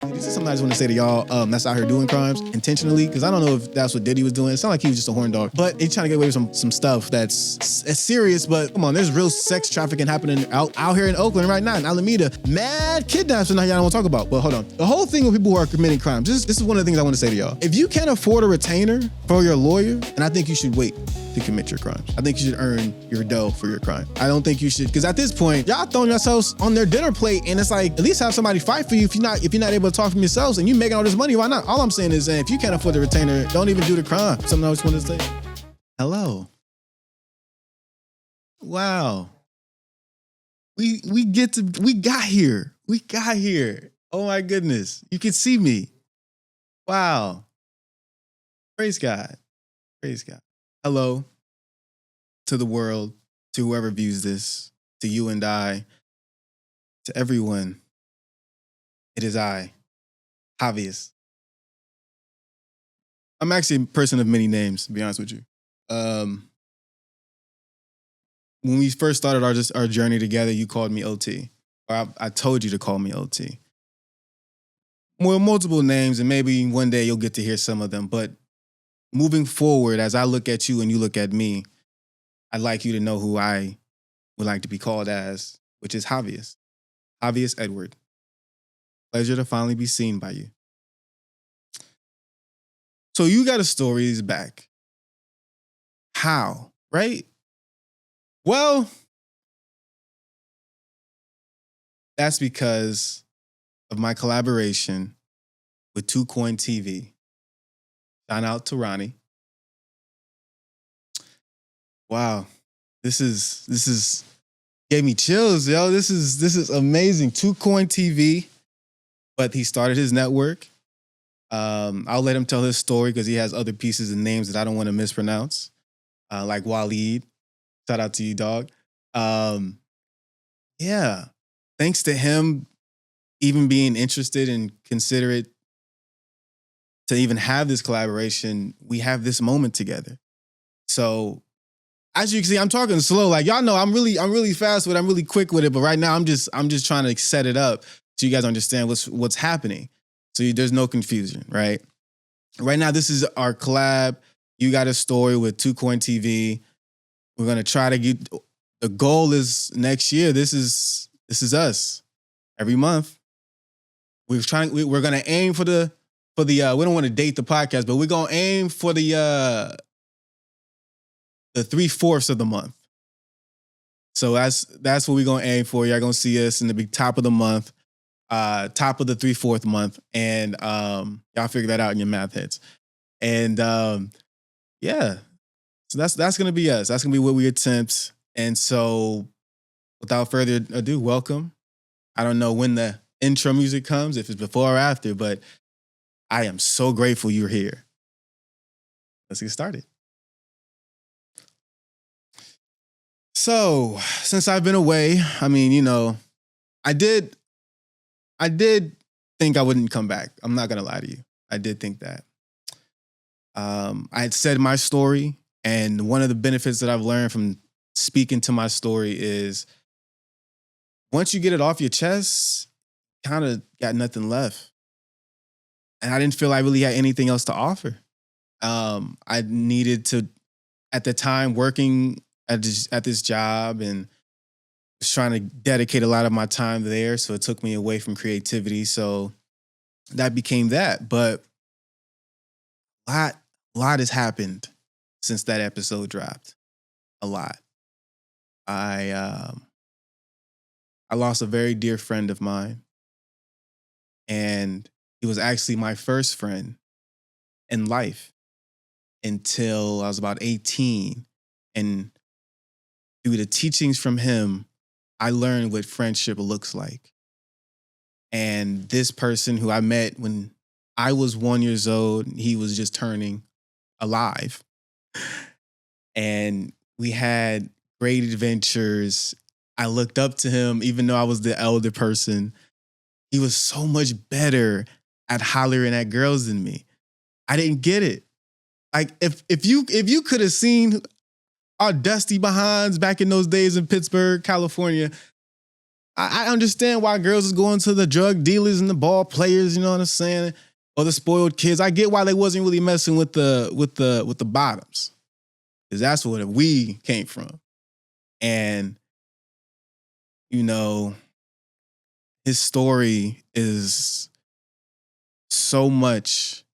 This is something I just want to say to y'all that's out here doing crimes intentionally, because I don't know if that's what Diddy was doing. It sounded like he was just a horn dog, but he's trying to get away with some stuff that's serious. But come on, there's real sex trafficking happening out here in Oakland right now, in Alameda. Mad kidnaps, and y'all don't want to talk about. But hold on, the whole thing with people who are committing crimes. This is one of the things I want to say to y'all. If you can't afford a retainer for your lawyer, and I think you should wait to commit your crimes. I think you should earn your dough for your crime. I don't think you should, because at this point, y'all throwing yourselves on their dinner plate, and it's like, at least have somebody fight for you if you're not able to talk for yourselves, and you making all this money, why not? All I'm saying is, if you can't afford the retainer, don't even do the crime. Something I just wanted to say. Hello. Wow. We got here. We got here. Oh my goodness. You can see me. Wow. Praise God. Praise God. Hello to the world, to whoever views this, to you and I, to everyone. It is I, Havius. I'm actually a person of many names, to be honest with you. When we first started our journey together, you called me OT. Or I told you to call me OT. Well, multiple names, and maybe one day you'll get to hear some of them, but moving forward, as I look at you and you look at me, I'd like you to know who I would like to be called as, which is Havius. Havius Edward. Pleasure to finally be seen by you. So you got a story back. How, right? Well, that's because of my collaboration with 2Coin TV. Shout out to Ronnie. Wow, this is gave me chills, yo. This is amazing. 2Coin TV, but he started his network. I'll let him tell his story because he has other pieces and names that I don't want to mispronounce, like Waleed. Shout out to you, dog. Yeah, thanks to him even being interested and considerate to even have this collaboration, we have this moment together. So as you can see, I'm talking slow. Like y'all know, I'm really fast with it. I'm really quick with it. But right now, I'm just trying to set it up so you guys understand what's happening. So there's no confusion, right? Right now, this is our collab. You got a story with 2Coin TV. We're gonna try to get. The goal is next year. This is us. Every month, we're gonna aim for the. We don't want to date the podcast, but we're gonna aim for the 3/4 of the month. So that's what we're gonna aim for. Y'all gonna see us in the big top of the month, top of the 3/4 month, and y'all figure that out in your math heads. And yeah, so that's gonna be us. That's gonna be what we attempt. And so, without further ado, welcome. I don't know when the intro music comes, if it's before or after, but I am so grateful you're here. Let's get started. So, since I've been away, I mean, you know, I did think I wouldn't come back. I'm not gonna lie to you. I did think that. I had said my story, and one of the benefits that I've learned from speaking to my story is once you get it off your chest, kind of got nothing left. And I didn't feel I really had anything else to offer. I needed to, at the time, working at this job and was trying to dedicate a lot of my time there. So it took me away from creativity. So that became that. But a lot has happened since that episode dropped. A lot. I lost a very dear friend of mine. And he was actually my first friend in life until I was about 18. And through the teachings from him, I learned what friendship looks like. And this person who I met when I was 1 year old, he was just turning alive. And we had great adventures. I looked up to him, even though I was the elder person. He was so much better at hollering at girls than me. I didn't get it. Like if you could have seen our dusty behinds back in those days in Pittsburgh, California, I understand why girls is going to the drug dealers and the ball players, you know what I'm saying? Or the spoiled kids. I get why they wasn't really messing with the bottoms. Because that's where we came from. And, you know, his story is so much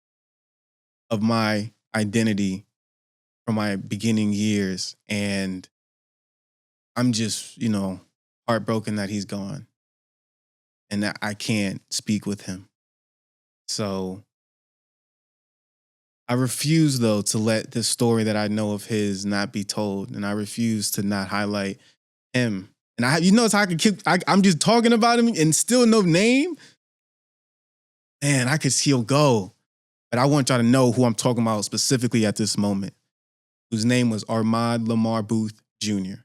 of my identity from my beginning years. And I'm just, you know, heartbroken that he's gone and that I can't speak with him. So I refuse, though, to let this story that I know of his not be told. And I refuse to not highlight him. And you notice how I can keep, I'm just talking about him and still no name. Man, I could see he'll go. But I want y'all to know who I'm talking about specifically at this moment, whose name was Ahmaud Lamar Booth Jr.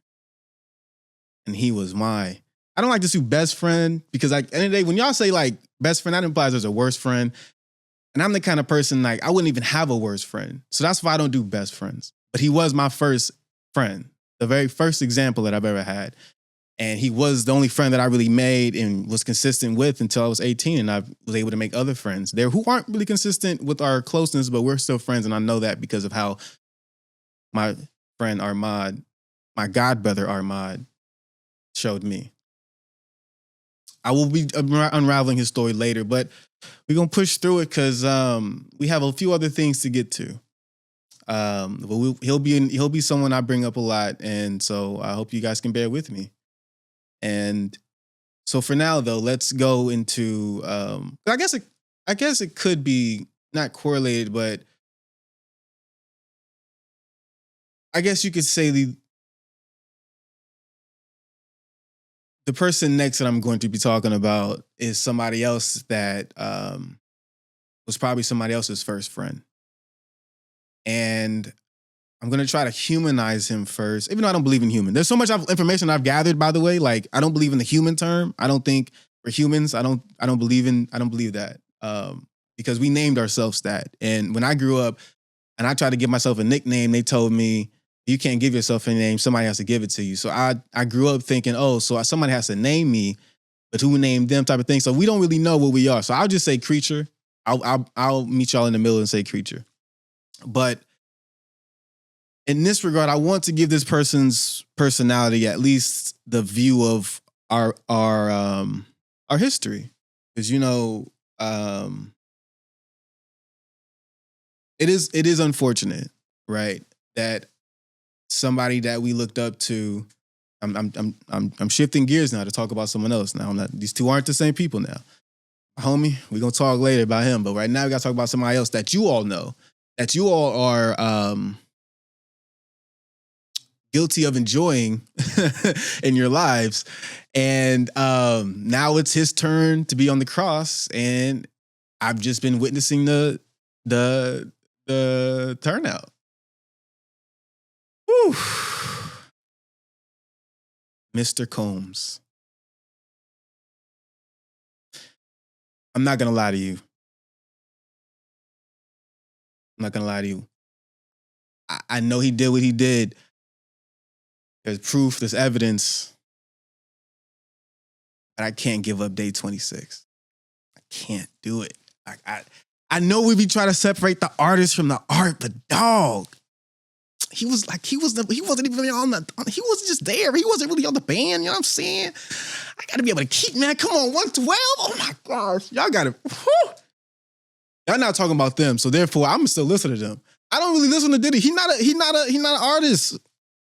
And he was I don't like to say best friend because like, at the end of the day, when y'all say like best friend, that implies there's a worst friend. And I'm the kind of person like, I wouldn't even have a worst friend. So that's why I don't do best friends. But he was my first friend, the very first example that I've ever had. And he was the only friend that I really made and was consistent with until I was 18. And I was able to make other friends there who aren't really consistent with our closeness, but we're still friends. And I know that because of how my friend Ahmaud, my god brother Ahmaud, showed me. I will be unraveling his story later, but we're going to push through it because we have a few other things to get to. But he'll be someone I bring up a lot. And so I hope you guys can bear with me. And so for now, though, let's go into, I guess it could be not correlated, but I guess you could say the person next that I'm going to be talking about is somebody else that was probably somebody else's first friend. And I'm going to try to humanize him first, even though I don't believe in human. There's so much information I've gathered, by the way. Like, I don't believe in the human term. I don't think we're humans. I don't believe that because we named ourselves that. And when I grew up and I tried to give myself a nickname, they told me, you can't give yourself a name. Somebody has to give it to you. So I grew up thinking, oh, so somebody has to name me, but who named them type of thing. So we don't really know what we are. So I'll just say creature. I'll meet y'all in the middle and say creature. But in this regard, I want to give this person's personality at least the view of our history, because you know it is unfortunate, right, that somebody that we looked up to. I'm shifting gears now to talk about someone else. Now these two aren't the same people now, homie. We're gonna talk later about him, but right now we gotta talk about somebody else that you all know, that you all are guilty of enjoying in your lives. And now it's his turn to be on the cross. And I've just been witnessing the turnout. Whew. Mr. Combs. I'm not going to lie to you. I know he did what he did. There's proof, there's evidence. But I can't give up day 26. I can't do it. I know we be trying to separate the artist from the art, but dog, he wasn't even really he wasn't just there. He wasn't really on the band, you know what I'm saying? I gotta be able to keep, man. Come on, 112. Oh my gosh. Y'all gotta, y'all not talking about them. So therefore, I'm still listening to them. I don't really listen to Diddy. He not an artist.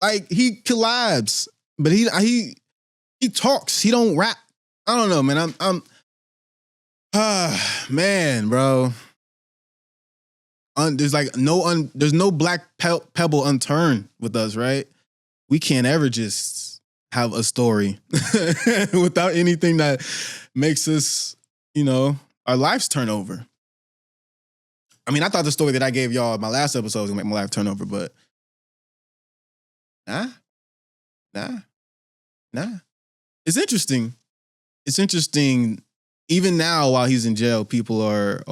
Like, he collabs, but he talks. He don't rap. I don't know, man. Man, bro. There's like there's no black pebble unturned with us, right? We can't ever just have a story without anything that makes us, you know, our lives turn over. I mean, I thought the story that I gave y'all in my last episode was gonna make my life turn over, but nah. It's interesting. Even now, while he's in jail, people are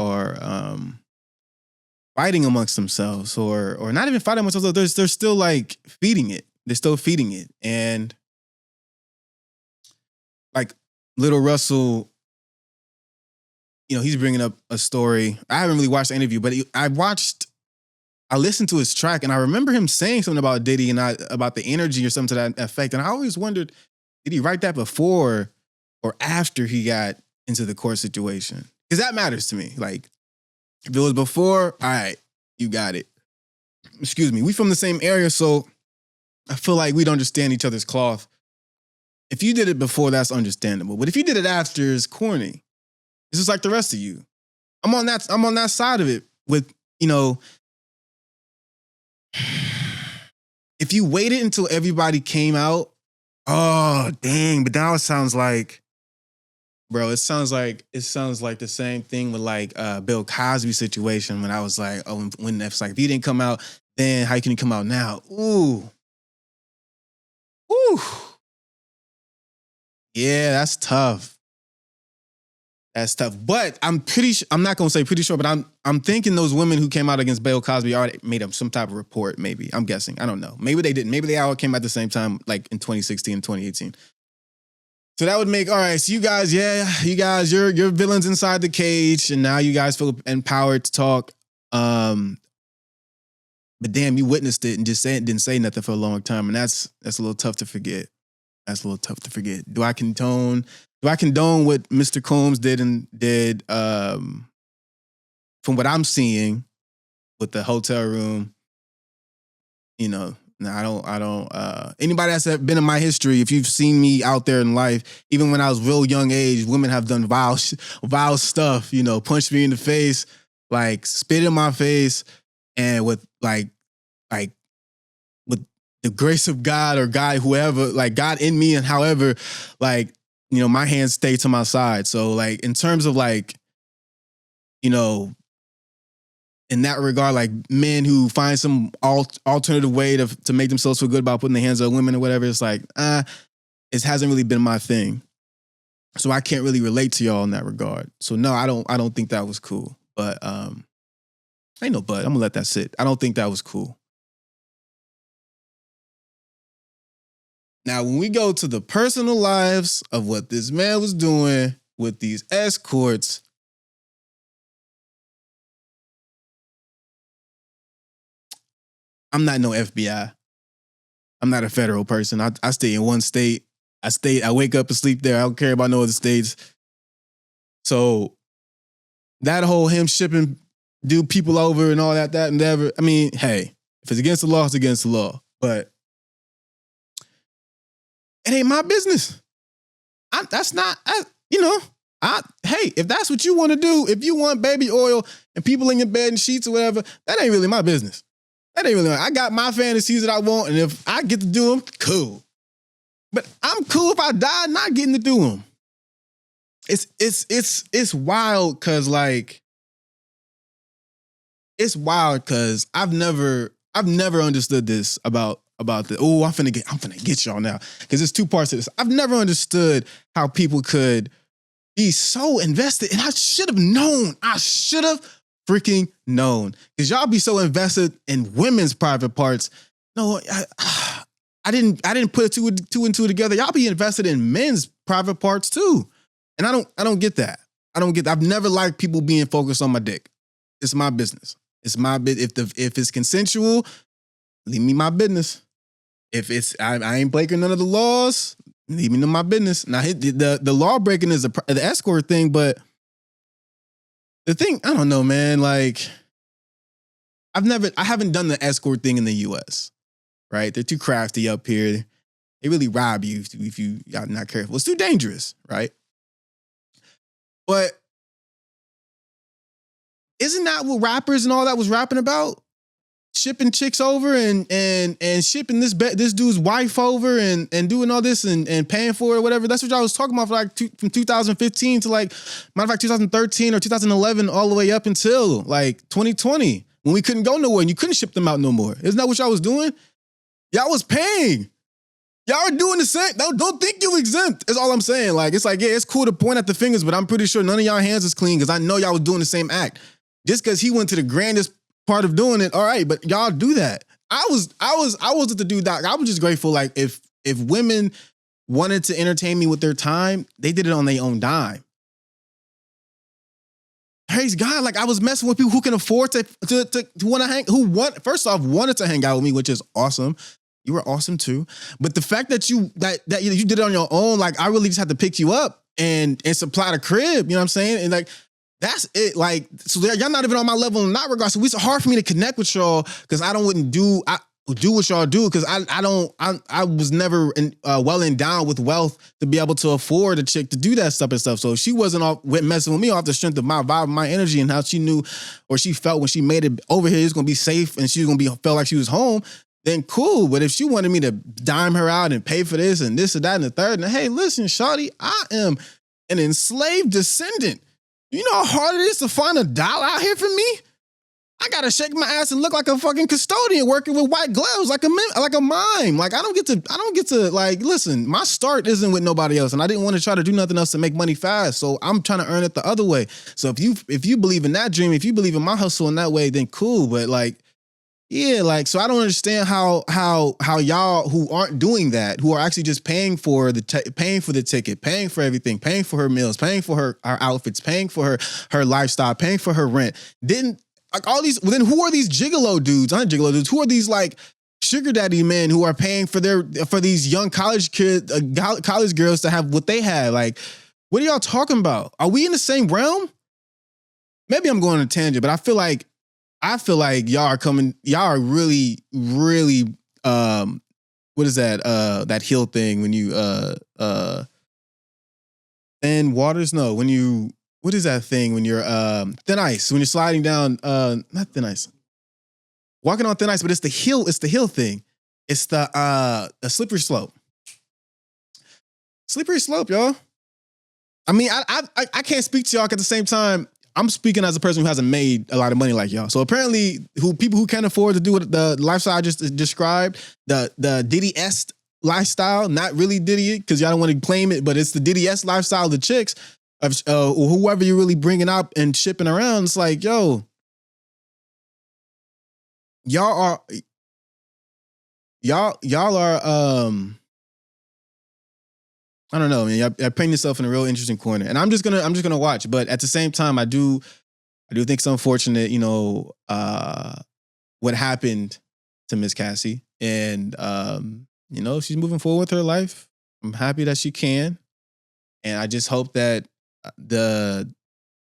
fighting amongst themselves, or not even fighting amongst themselves. They're still like feeding it. They're still feeding it, and like Little Russell, he's bringing up a story. I haven't really watched the interview, but I listened to his track, and I remember him saying something about Diddy and about the energy or something to that effect. And I always wondered, did he write that before or after he got into the court situation? Because that matters to me. Like, if it was before, all right, you got it. Excuse me. We from the same area, so I feel like we'd understand each other's cloth. If you did it before, that's understandable. But if you did it after, it's corny. It's just like the rest of you. I'm on that side of it with, if you waited until everybody came out, oh dang, but now it sounds like, bro, it sounds like the same thing with like Bill Cosby situation when I was like, oh, when it's like, if you didn't come out, then how can you come out now? Ooh. Yeah, that's tough. That's tough. But I'm not gonna say pretty sure, but I'm thinking those women who came out against Bill Cosby already made up some type of report, maybe. I'm guessing. I don't know. Maybe they didn't. Maybe they all came out at the same time, like in 2016 and 2018. So that would make, all right, so you guys, you're villains inside the cage, and now you guys feel empowered to talk. But damn, you witnessed it and just didn't say nothing for a long time. And that's a little tough to forget. Do I condone what Mr. Combs did from what I'm seeing with the hotel room? No, I don't. Anybody that's been in my history, if you've seen me out there in life, even when I was real young age, women have done vile stuff, punched me in the face, like spit in my face, and with like with the grace of God or God, whoever, like God in me, and however, like, my hands stay to my side. So like in terms of like, in that regard, like men who find some alternative way to make themselves feel good about putting their hands on women or whatever, it's like, it hasn't really been my thing. So I can't really relate to y'all in that regard. So no, I don't think that was cool. But ain't no but. I'm gonna let that sit. I don't think that was cool. Now, when we go to the personal lives of what this man was doing with these escorts, I'm not no FBI. I'm not a federal person. I stay in one state. I wake up and sleep there. I don't care about no other states. So that whole him shipping people over and all that and whatever, I mean, hey, if it's against the law, it's against the law. But it ain't my business. Hey, if that's what you want to do, if you want baby oil and people in your bed and sheets or whatever, that ain't really my business. I got my fantasies that I want, and if I get to do them, cool. But I'm cool if I die not getting to do them. It's wild because I've never understood this about the, oh, I'm finna get y'all now. Because there's two parts of this. I've never understood how people could be so invested. And I should have known. I should have freaking known. Because y'all be so invested in women's private parts. No, I didn't put two and two together. Y'all be invested in men's private parts too. And I don't get that. I've never liked people being focused on my dick. It's my business. It's my if it's consensual, leave me my business. If it's I ain't breaking none of the laws, leave me to my business. Now the law breaking is the escort thing, but the thing, I don't know, man. Like I haven't done the escort thing in the US. Right? They're too crafty up here. They really rob you if y'all not careful. It's too dangerous, right? But isn't that what rappers and all that was rapping about? Shipping chicks over and shipping this dude's wife over and doing all this and paying for it or whatever. That's what y'all was talking about for from 2015 to matter of fact 2013 or 2011 all the way up until 2020 when we couldn't go nowhere and you couldn't ship them out no more. Isn't that what y'all was doing? Y'all was paying. Y'all are doing the same. Don't think you exempt. Is all I'm saying. It's cool to point at the fingers, but I'm pretty sure none of y'all hands is clean because I know y'all was doing the same act. Just because he went to the grandest part of doing it, all right, but y'all do that. I was the dude that I was just grateful if women wanted to entertain me with their time, they did it on their own dime. Praise God, like I was messing with people who can afford to want to hang, first off wanted to hang out with me, which is awesome. You were awesome too. But the fact that you did it on your own, like I really just had to pick you up and supply the crib. You know what I'm saying? And like that's it. Like so, y'all not even on my level in that regard. So it's hard for me to connect with y'all because I wouldn't do what y'all do because I was never well endowed with wealth to be able to afford a chick to do that stuff and stuff. So she wasn't messing with me off the strength of my vibe, my energy, and how she knew or she felt when she made it over here, it's gonna be safe and she's gonna felt like she was home. Then cool. But if she wanted me to dime her out and pay for this and this and that and the third, and hey, listen, shawty, I am an enslaved descendant. You know how hard it is to find $1 out here for me? I gotta shake my ass and look like a fucking custodian working with white gloves, like a mime. Like I don't get to like, listen, my start isn't with nobody else. And I didn't want to try to do nothing else to make money fast. So I'm trying to earn it the other way. So if you believe in that dream, if you believe in my hustle in that way, then cool. But like, yeah, like, so I don't understand how y'all who aren't doing that, who are actually just paying for the ticket, paying for everything, paying for her meals, paying for her outfits, paying for her lifestyle, paying for her rent, like all these, well, then who are these gigolo dudes? Not gigolo dudes. Who are these like sugar daddy men who are paying for these young college kids, college girls to have what they have? Like, what are y'all talking about? Are we in the same realm? Maybe I'm going on a tangent, but I feel like y'all are really, really, what is that? That hill thing when you, thin waters? No, when you, what is that thing when you're thin ice, when you're sliding down, not thin ice, walking on thin ice, but it's the hill thing. It's the slippery slope. Slippery slope, y'all. I mean, I can't speak to y'all at the same time. I'm speaking as a person who hasn't made a lot of money like y'all. So apparently people who can't afford to do what the lifestyle I just described, the Diddy-esque lifestyle, not really Diddy because y'all don't want to claim it, but it's the Diddy-esque lifestyle of the chicks. Of whoever you're really bringing up and shipping around, it's like, yo, y'all are, I don't know, man. Y'all paint yourself in a real interesting corner, and I'm just gonna watch. But at the same time, I do think it's unfortunate, you know, what happened to Miss Cassie, and you know, she's moving forward with her life. I'm happy that she can, and I just hope that the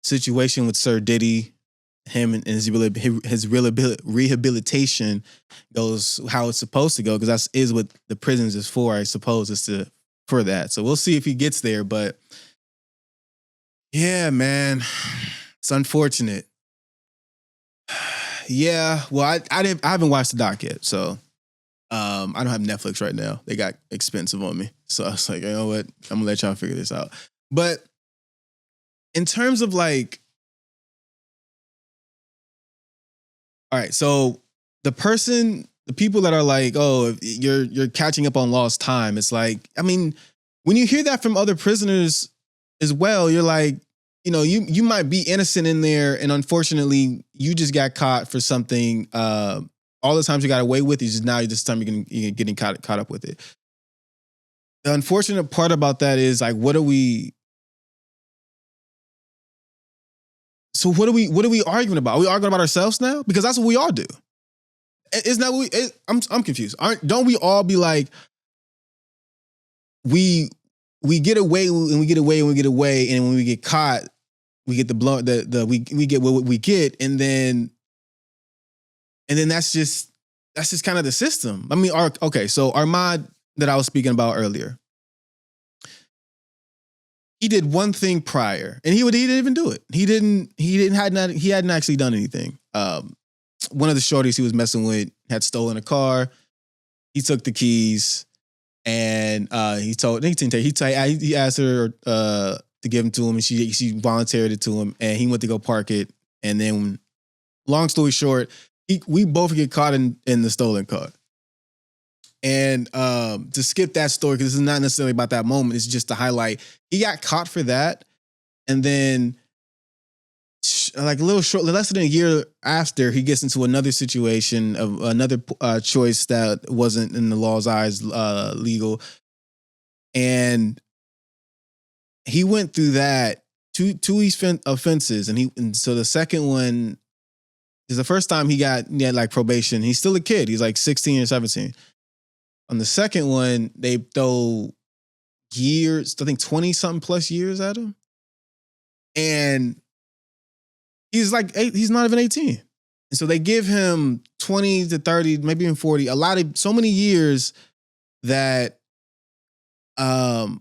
situation with Sir Diddy, him and his rehabilitation goes how it's supposed to go, because is what the prisons is for, I suppose, is for that. So we'll see if he gets there, but yeah, man, it's unfortunate. Yeah, well, I haven't watched the doc yet, so I don't have Netflix right now. They got expensive on me, so I was like, you know what, I'm gonna let y'all figure this out. But in terms of like, all right, so the people that are like, oh, you're catching up on lost time. It's like, I mean, when you hear that from other prisoners as well, you're like, you know, you might be innocent in there, and unfortunately, you just got caught for something. All the times you got away with, you're getting caught up with it. The unfortunate part about that is like, what are we arguing about? Are we arguing about ourselves now? Because that's what we all do. Isn't that what I'm confused. Don't we all be like, we get away and we get away and we get away, and when we get caught, we get we get what we get, and then that's just kind of the system. I mean, so Armad that I was speaking about earlier, he did one thing prior, and he didn't even do it. He hadn't actually done anything. One of the shorties he was messing with had stolen a car. He took the keys, and he asked her to give them to him, and she volunteered it to him, and he went to go park it. And then, long story short, we both get caught in the stolen car. And to skip that story, because this is not necessarily about that moment, it's just to highlight, he got caught for that. And then like less than a year after, he gets into another situation of another choice that wasn't in the law's eyes legal. And he went through that two offenses, and so the second one is the first time he had like probation. He's still a kid. He's like 16 or 17. On the second one, they throw years, I think 20 something plus years at him. And he's like, he's not even 18. And so they give him 20 to 30, maybe even 40, so many years that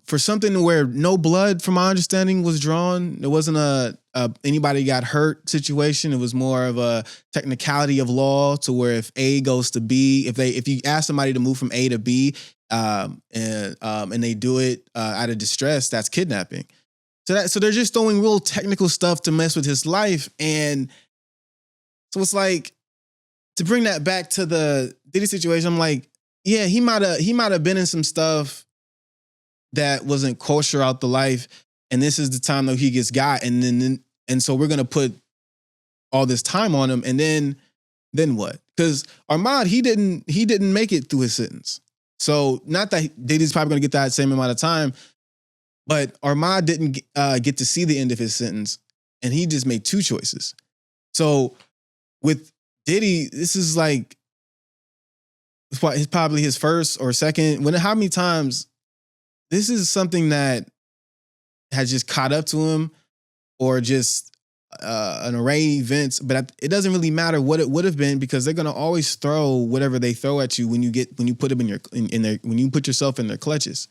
for something where no blood, from my understanding, was drawn. It wasn't a anybody got hurt situation. It was more of a technicality of law, to where if A goes to B, if you ask somebody to move from A to B, and they do it out of distress, that's kidnapping. So they're just throwing real technical stuff to mess with his life. And so it's like, to bring that back to the Diddy situation, I'm like, yeah, he might have been in some stuff that wasn't kosher out the life, and this is the time that he gets got, and so we're gonna put all this time on him, and then what? Because Ahmaud, he didn't make it through his sentence. So not that Diddy's probably gonna get that same amount of time, but Ahmaud didn't get to see the end of his sentence, and he just made two choices. So with Diddy, this is like, it's probably his first or second. How many times? This is something that has just caught up to him, or just an array of events. But it doesn't really matter what it would have been, because they're gonna always throw whatever they throw at you when you put them when you put yourself in their clutches.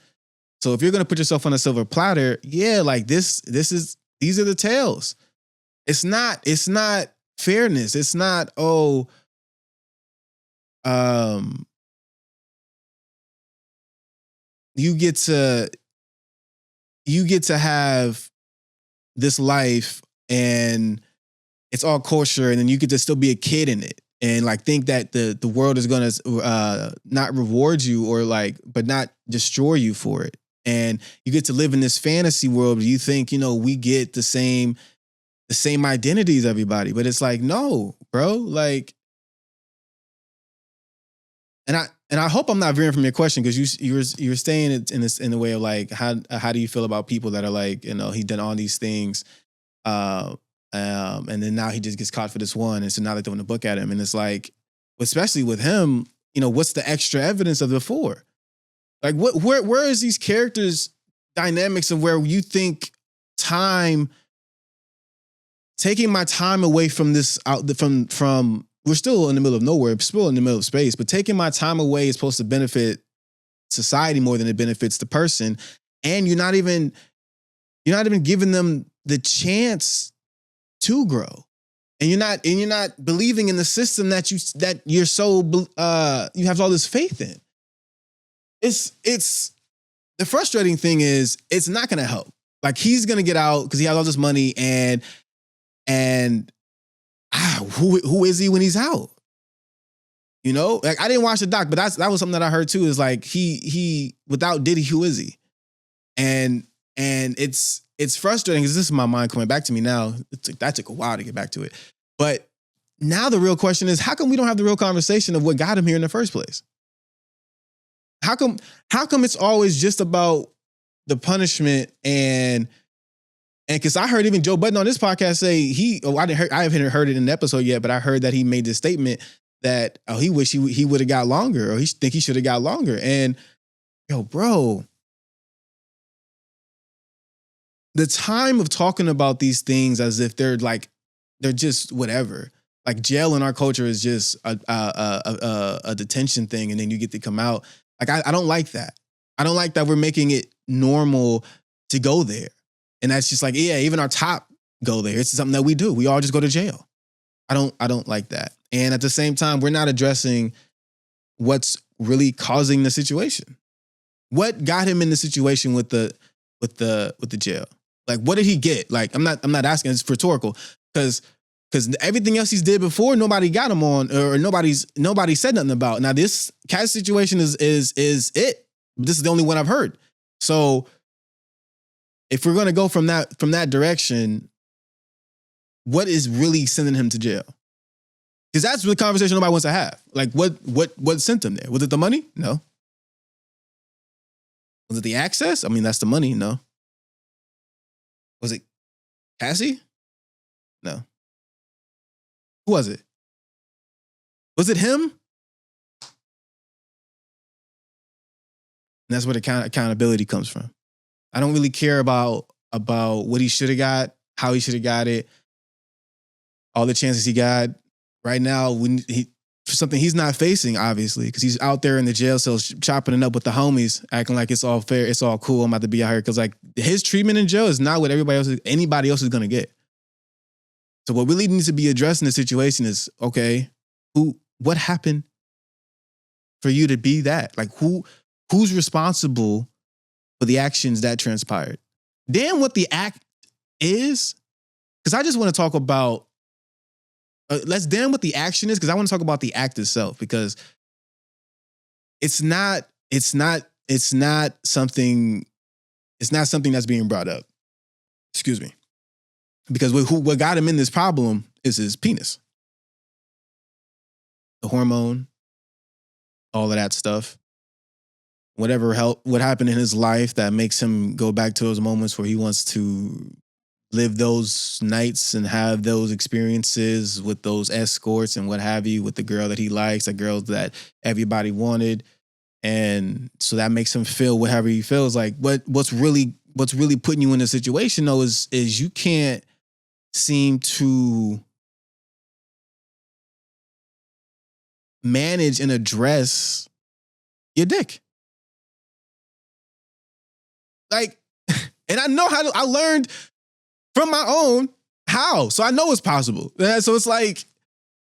So if you're gonna put yourself on a silver platter, yeah, like these are the tales. It's not fairness. It's not, you get to have this life and it's all kosher, and then you get to still be a kid in it, and like think that the world is gonna not reward you, or like, but not destroy you for it. And you get to live in this fantasy world where you think, we get the same identities, everybody. But it's like, no, bro, like, and I hope I'm not veering from your question, because you were saying it in the way of like, how do you feel about people that are like, he done all these things, and then now he just gets caught for this one, and so now they're throwing the book at him, and it's like, especially with him, what's the extra evidence of before? Like, where is these characters' dynamics of where you think taking my time away from this from we're still in the middle of nowhere, still in the middle of space, but taking my time away is supposed to benefit society more than it benefits the person. And you're not even giving them the chance to grow. And you're not believing in the system that you're so you have all this faith in. It's the frustrating thing is, it's not gonna help. Like, he's gonna get out because he has all this money, and who is he when he's out? Like, I didn't watch the doc, but that was something that I heard too. Is like, he without Diddy, who is he? And it's frustrating, because this is my mind coming back to me now. That took a while to get back to it, but now the real question is, how come we don't have the real conversation of what got him here in the first place? How come it's always just about the punishment? And because I heard even Joe Budden on this podcast say I haven't heard it in the episode yet, but I heard that he made this statement that he wish he would have got longer, or he think he should have got longer. And bro, the time of talking about these things as if they're just whatever. Like, jail in our culture is just a detention thing, and then you get to come out. Like, I don't like that. I don't like that we're making it normal to go there. And that's just like, yeah, even our top go there. It's something that we do. We all just go to jail. I don't like that. And at the same time, we're not addressing what's really causing the situation. What got him in the situation with the jail? Like, what did he get? Like, I'm not asking. It's rhetorical, because everything else he's did before, nobody got him on, or nobody said nothing about. Now, this cat situation is it. This is the only one I've heard. So if we're going to go from that direction, what is really sending him to jail? Because that's the conversation nobody wants to have. Like, what sent him there? Was it the money? No. Was it the access? I mean, that's the money, no. Was it Cassie? No. Who was it? Was it him? And that's where the accountability comes from. I don't really care about what he should have got, how he should have got it, all the chances he got. Right now, for something he's not facing, obviously, because he's out there in the jail cell chopping it up with the homies, acting like it's all fair, it's all cool, I'm about to be out here. Because like his treatment in jail is not what anybody else is going to get. So what really needs to be addressed in the situation is, okay, what happened for you to be that? Like who's responsible for the actions that transpired? Damn what the act is. Because I just want to talk about, let's damn what the action is, because I want to talk about the act itself, because it's not something that's being brought up. Excuse me. Because what got him in this problem is his penis. The hormone, all of that stuff. What happened in his life that makes him go back to those moments where he wants to live those nights and have those experiences with those escorts and what have you, with the girl that he likes, the girls that everybody wanted. And so that makes him feel whatever he feels like. What's really putting you in a situation though is you can't seem to manage and address your dick. Like, and I know I learned from my own how. So I know it's possible. So it's like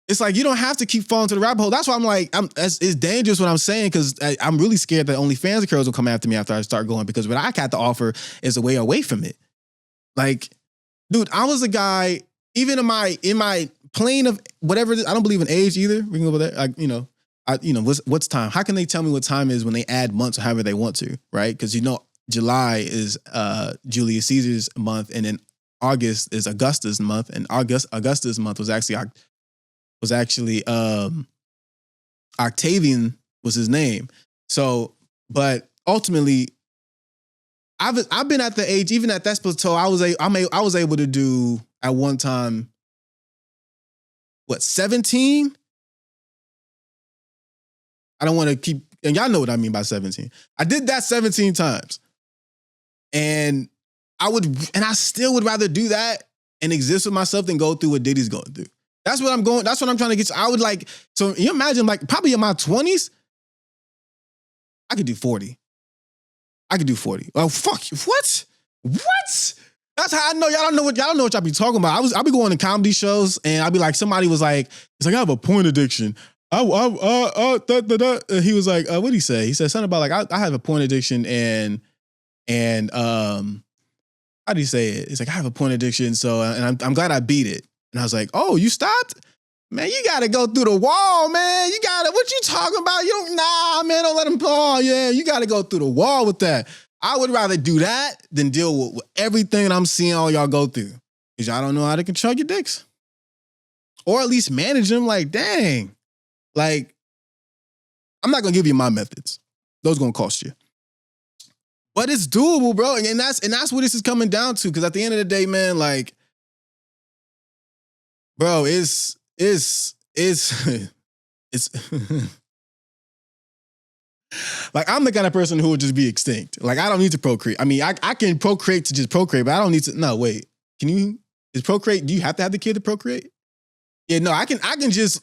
you don't have to keep falling to the rabbit hole. That's why I'm like, it's dangerous what I'm saying, because I'm really scared that OnlyFans girls will come after me after I start going, because what I got to offer is a way away from it. Like, dude, I was a guy, even in my plane of whatever it is, I don't believe in age either. We can go over there. What's time? How can they tell me what time is when they add months or however they want to, right? Because July is Julius Caesar's month, and then August is Augustus month, and Augustus month was actually Octavian was his name. So, but ultimately, I've been at the age, even at that plateau, I was able to do at one time, 17? I don't want to keep, and y'all know what I mean by 17. I did that 17 times. And I still would rather do that and exist with myself than go through what Diddy's going through. That's what I'm trying to get to. I would like, so you imagine, like, probably in my 20s, I could do 40. Oh, fuck you. What? That's how I know y'all don't know what y'all be talking about. I'll be going to comedy shows and I'll be like, somebody was like, it's like, I have a porn addiction. And he was like, what'd he say? He said something about like, I have a porn addiction and how do you say it? It's like, I have a porn addiction, so, and I'm glad I beat it. And I was like, oh, you stopped? Man, you gotta go through the wall, man. What you talking about? Man, don't let him, oh yeah, you gotta go through the wall with that. I would rather do that than deal with everything that I'm seeing all y'all go through. Because y'all don't know how to control your dicks. Or at least manage them. Like, dang. Like, I'm not gonna give you my methods. Those gonna cost you. But it's doable, bro. And that's what this is coming down to. Because at the end of the day, man, like, bro, it's like, I'm the kind of person who would just be extinct. Like, I don't need to procreate. I mean, I can procreate to just procreate, but I don't need to. No, wait. Do you have to have the kid to procreate? Yeah, no, I can just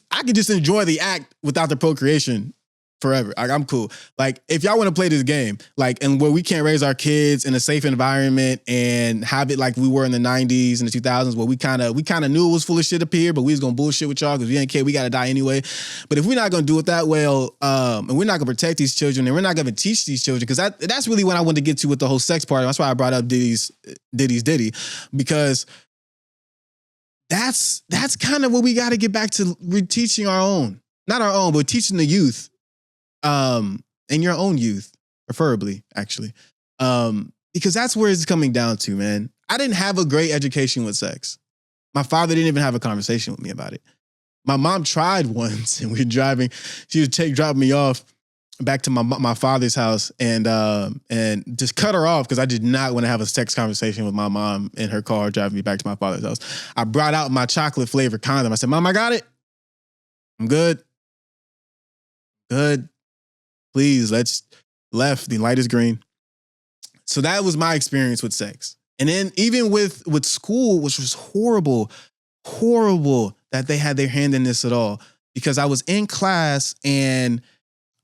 enjoy the act without the procreation forever. Like, I'm cool. Like, if y'all want to play this game, like, and where we can't raise our kids in a safe environment and have it like we were in the 90s and the 2000s, where we kind of knew it was full of shit up here, but we was gonna bullshit with y'all because we didn't care. We gotta die anyway. But if we're not gonna do it that well, and we're not gonna protect these children, and we're not gonna teach these children, because that's really what I wanted to get to with the whole sex part. That's why I brought up Diddy's because that's kind of what we got to get back to, teaching our own, not our own, but teaching the youth. And your own youth, preferably, actually. Because that's where it's coming down to, man. I didn't have a great education with sex. My father didn't even have a conversation with me about it. My mom tried once, and we were driving. She would drop me off back to my father's house and just cut her off because I did not want to have a sex conversation with my mom in her car driving me back to my father's house. I brought out my chocolate flavored condom. I said, Mom, I got it. I'm good. Good. Please, let's left. The light is green. So that was my experience with sex. And then even with school, which was horrible that they had their hand in this at all. Because I was in class and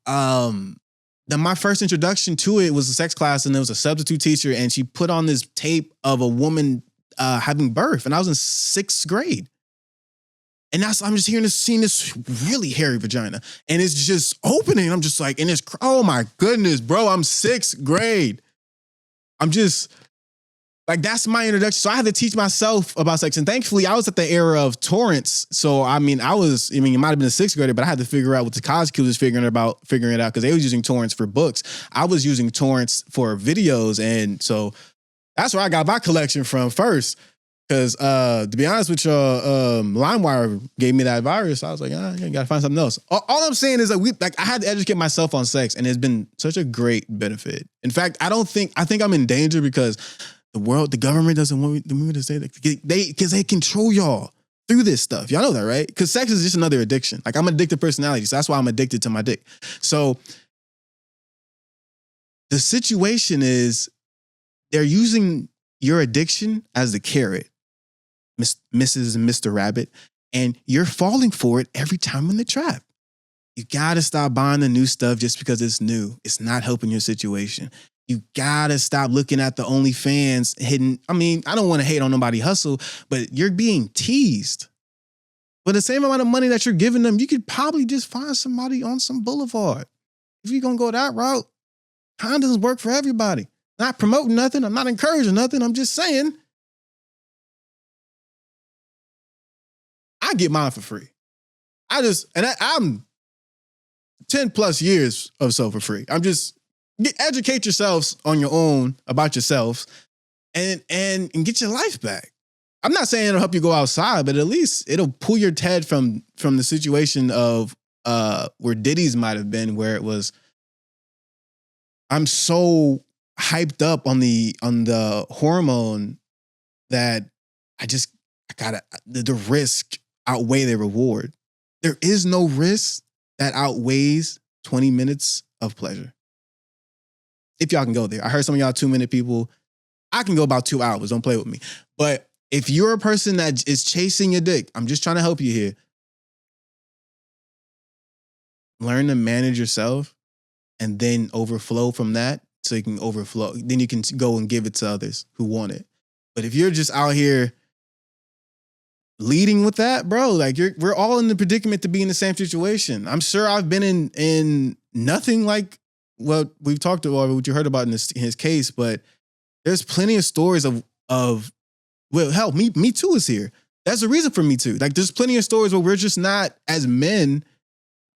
then my first introduction to it was a sex class, and there was a substitute teacher, and she put on this tape of a woman having birth, and I was in 6th grade. And I'm just seeing this really hairy vagina, and it's just opening. I'm just like, and it's, oh my goodness, bro, I'm 6th grade. I'm just like, that's my introduction. So I had to teach myself about sex. And thankfully, I was at the era of torrents. So, it might have been a 6th grader, but I had to figure out what the college kids was figuring it out because they was using torrents for books. I was using torrents for videos. And so that's where I got my collection from first. Because to be honest with you, LimeWire gave me that virus. I was like, you gotta find something else. All I'm saying is that I had to educate myself on sex, and it's been such a great benefit. In fact, I think I'm in danger because the government doesn't want me to say that because they control y'all through this stuff. Y'all know that, right? Because sex is just another addiction. Like, I'm an addictive personality, so that's why I'm addicted to my dick. So the situation is they're using your addiction as the carrot, Mrs. and Mr. Rabbit, and you're falling for it every time in the trap. You gotta stop buying the new stuff just because it's new. It's not helping your situation. You gotta stop looking at the OnlyFans hidden. I don't want to hate on nobody hustle, but you're being teased. But the same amount of money that you're giving them, you could probably just find somebody on some boulevard. If you're gonna go that route, condoms work for everybody. Not promoting nothing. I'm not encouraging nothing. I'm just saying, I get mine for free. I'm 10 plus years or so for free. I'm just, educate yourselves on your own about yourselves and get your life back. I'm not saying it'll help you go outside, but at least it'll pull your head from the situation of where Diddy's might have been, where it was, I'm so hyped up on the hormone that the risk outweigh the reward. There is no risk that outweighs 20 minutes of pleasure. If y'all can go there. I heard some of y'all 2-minute people. I can go about 2 hours. Don't play with me. But if you're a person that is chasing your dick, I'm just trying to help you here. Learn to manage yourself and then overflow from that so you can overflow. Then you can go and give it to others who want it. But if you're just out here leading with that, bro, like we're all in the predicament to be in the same situation. I'm sure I've been in nothing like what we've talked about, what you heard about in his case, but there's plenty of stories of well, hell, Me Too is here. That's the reason for Me Too. Like, there's plenty of stories where we're just not, as men,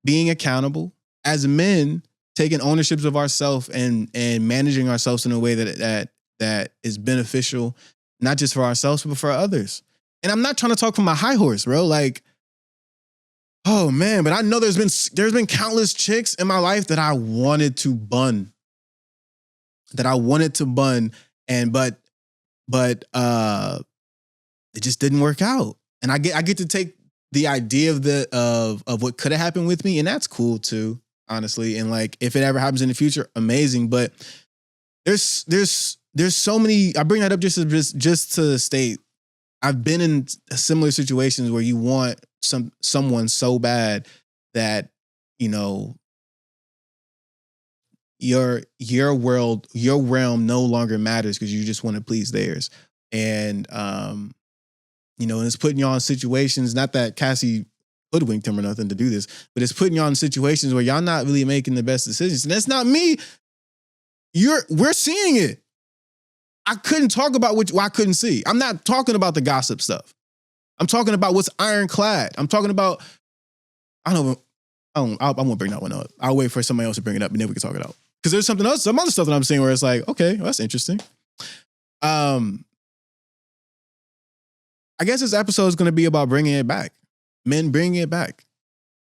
being accountable, as men taking ownerships of ourselves and managing ourselves in a way that is beneficial, not just for ourselves, but for others. And I'm not trying to talk from my high horse, bro. Like, oh man, but I know there's been countless chicks in my life that I wanted to bun. And but it just didn't work out. And I get to take the idea of what could have happened with me, and that's cool too, honestly. And like, if it ever happens in the future, amazing. But there's so many. I bring that up just to state, I've been in similar situations where you want someone so bad that, you know, your realm no longer matters because you just want to please theirs. And you know, and it's putting you on situations, not that Cassie hoodwinked him or nothing to do this, but it's putting you on situations where y'all not really making the best decisions. And that's not me. We're seeing it. I couldn't talk about what I couldn't see. I'm not talking about the gossip stuff. I'm talking about what's ironclad. I'm talking about, I won't bring that one up. I'll wait for somebody else to bring it up and then we can talk it out. Because there's some other stuff that I'm seeing where it's like, okay, well, that's interesting. I guess this episode is going to be about bringing it back. Men bringing it back.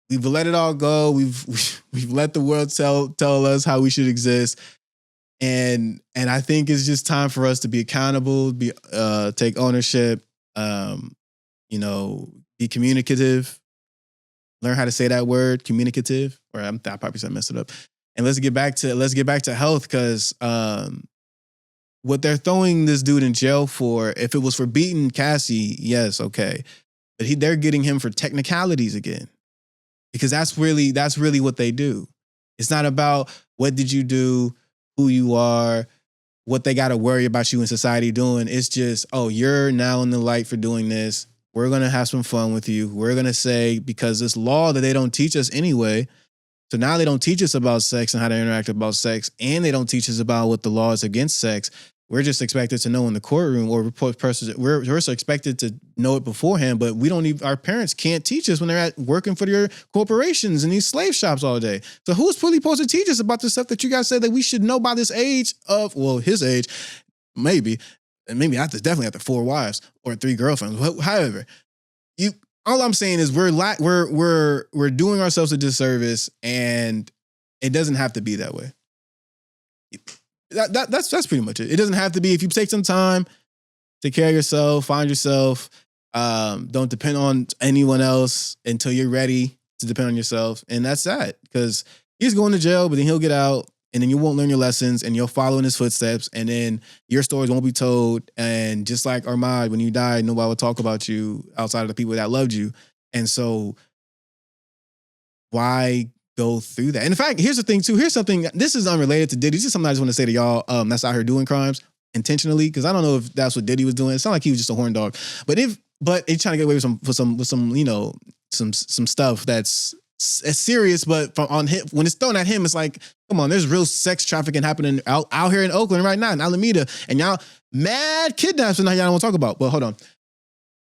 we've let it all go. We've let the world tell us how we should exist. And I think it's just time for us to be accountable, take ownership, be communicative, learn how to say that word, communicative, or I probably said mess it up. And let's get back to health, because what they're throwing this dude in jail for, if it was for beating Cassie, yes, okay. But they're getting him for technicalities again. Because that's really what they do. It's not about what did you do, who you are, what they got to worry about you in society doing. It's just, oh, you're now in the light for doing this. We're going to have some fun with you. We're going to say, because this law that they don't teach us anyway. So now they don't teach us about sex and how to interact about sex. And they don't teach us about what the law is against sex. We're just expected to know in the courtroom, or we're expected to know it beforehand, but our parents can't teach us when they're working for your corporations and these slave shops all day. So who's really supposed to teach us about the stuff that you guys said that we should know by this age of, well, his age, maybe, and maybe definitely after 4 wives or 3 girlfriends. However, all I'm saying is we're doing ourselves a disservice, and it doesn't have to be that way. That's pretty much it. It doesn't have to be. If you take some time, take care of yourself, find yourself. Don't depend on anyone else until you're ready to depend on yourself. And that's that, because he's going to jail, but then he'll get out, and then you won't learn your lessons, and you'll follow in his footsteps, and then your stories won't be told. And just like Ahmaud, when you died, nobody will talk about you outside of the people that loved you. And so why go through that? And in fact, here's the thing too. Here's something, this is unrelated to Diddy. This is something I just want to say to y'all that's out here doing crimes intentionally, because I don't know if that's what Diddy was doing. It sounded like he was just a horn dog. But he's trying to get away with some stuff that's serious, but on him, when it's thrown at him, it's like, come on, there's real sex trafficking happening out here in Oakland right now, in Alameda, and y'all mad kidnaps, and now y'all don't want to talk about. But hold on,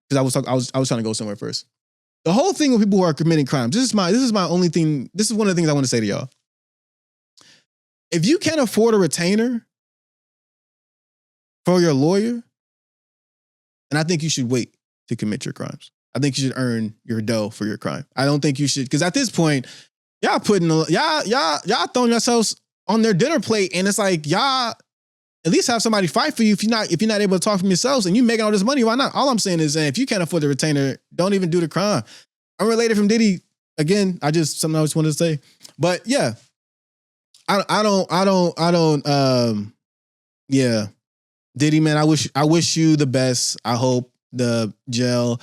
because I was trying to go somewhere first. The whole thing with people who are committing crimes, this is my only thing. This is one of the things I want to say to y'all. If you can't afford a retainer for your lawyer, then I think you should wait to commit your crimes. I think you should earn your dough for your crime. I don't think you should, because at this point, y'all throwing yourselves on their dinner plate, and it's like y'all at least have somebody fight for you if you're not able to talk for yourselves, and you making all this money. Why not? All I'm saying is, if you can't afford the retainer, don't even do the crime. Unrelated from Diddy, again, something I just wanted to say, but yeah, yeah, Diddy, man, I wish you the best. I hope the jail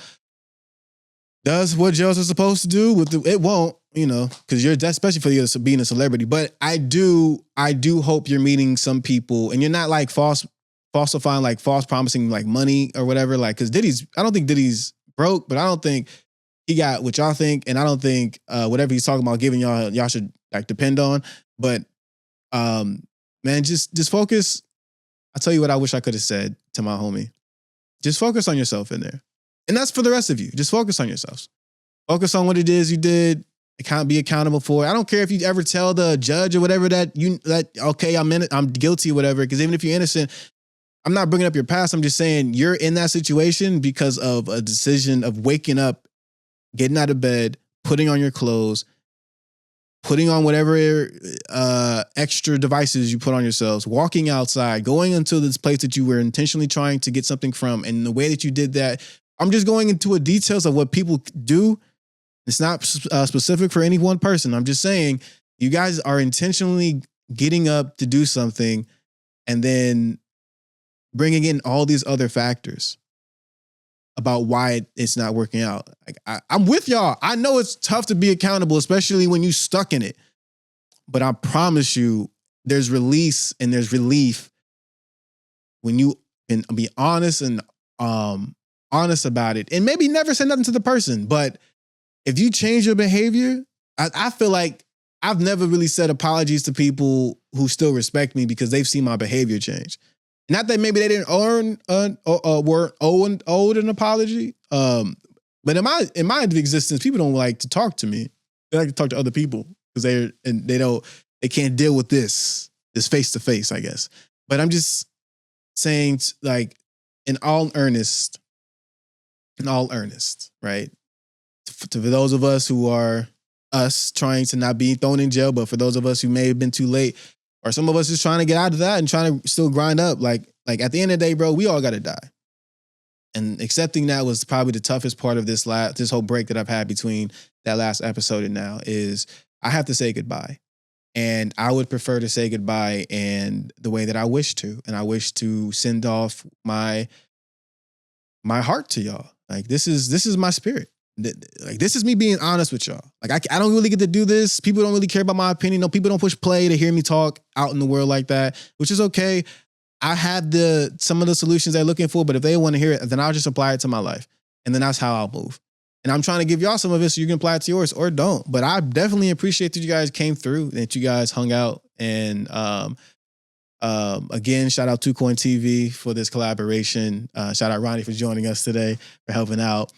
does what jails are supposed to do. It won't, because that's especially for you being a celebrity. But I do hope you're meeting some people, and you're not like falsifying, like false promising like money or whatever. Like, because I don't think Diddy's broke, but I don't think he got what y'all think, and I don't think whatever he's talking about giving y'all should like depend on. But man, just focus. I'll tell you what I wish I could have said to my homie. Just focus on yourself in there. And that's for the rest of you. Just focus on yourselves. Focus on what it is you did. Be accountable for it. I don't care if you ever tell the judge or whatever that okay, I'm guilty or whatever. Because even if you're innocent, I'm not bringing up your past. I'm just saying you're in that situation because of a decision of waking up, getting out of bed, putting on your clothes, putting on whatever extra devices you put on yourselves, walking outside, going into this place that you were intentionally trying to get something from. And the way that you did that, I'm just going into the details of what people do. It's not specific for any one person. I'm just saying you guys are intentionally getting up to do something and then bringing in all these other factors about why it's not working out. Like, I'm with y'all. I know it's tough to be accountable, especially when you're stuck in it. But I promise you, there's release and there's relief when you can be honest and honest about it. And maybe never say nothing to the person. But if you change your behavior, I feel like I've never really said apologies to people who still respect me because they've seen my behavior change. Not that maybe they didn't were owed an apology. But in my existence, people don't like to talk to me. They like to talk to other people because they can't deal with this face to face, I guess. But I'm just saying, like, in all earnest, right? For those of us who are us trying to not be thrown in jail, but for those of us who may have been too late, or some of us just trying to get out of that and trying to still grind up. Like at the end of the day, bro, we all got to die. And accepting that was probably the toughest part of this whole break that I've had between that last episode and now is I have to say goodbye. And I would prefer to say goodbye in the way that I wish to. And I wish to send off my heart to y'all. Like this is my spirit. Like this is me being honest with y'all. Like I don't really get to do this. People don't really care about my opinion. No, people don't push play to hear me talk out in the world like that, which is okay. I have some of the solutions they're looking for, but if they want to hear it, then I'll just apply it to my life. And then that's how I'll move. And I'm trying to give y'all some of it so you can apply it to yours or don't. But I definitely appreciate that you guys came through, that you guys hung out. And again, shout out 2Coin TV for this collaboration. Shout out Ronnie for joining us today, for helping out.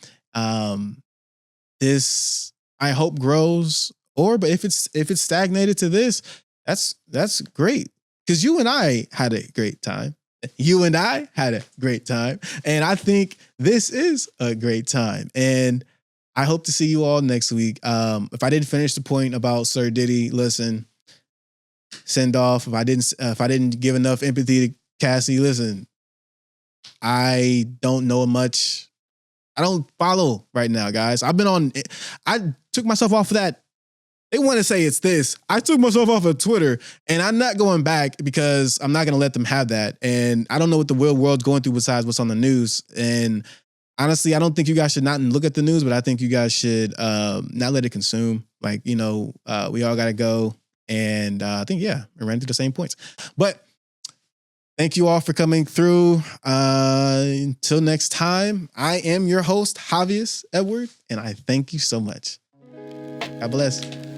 This I hope grows, but if it's stagnated to this, that's great. Because you and I had a great time. You and I had a great time. And I think this is a great time. And I hope to see you all next week. If I didn't finish the point about Sir Diddy, listen, send off. If I didn't give enough empathy to Cassie, listen, I don't know much. I don't follow right now, guys. I took myself off of that. They want to say it's this. I took myself off of Twitter, and I'm not going back because I'm not going to let them have that. And I don't know what the real world's going through besides what's on the news. And honestly, I don't think you guys should not look at the news, but I think you guys should not let it consume. Like, we all got to go. And I think, we ran through the same points. But thank you all for coming through. Until next time, I am your host, Havius Edward, and I thank you so much. God bless.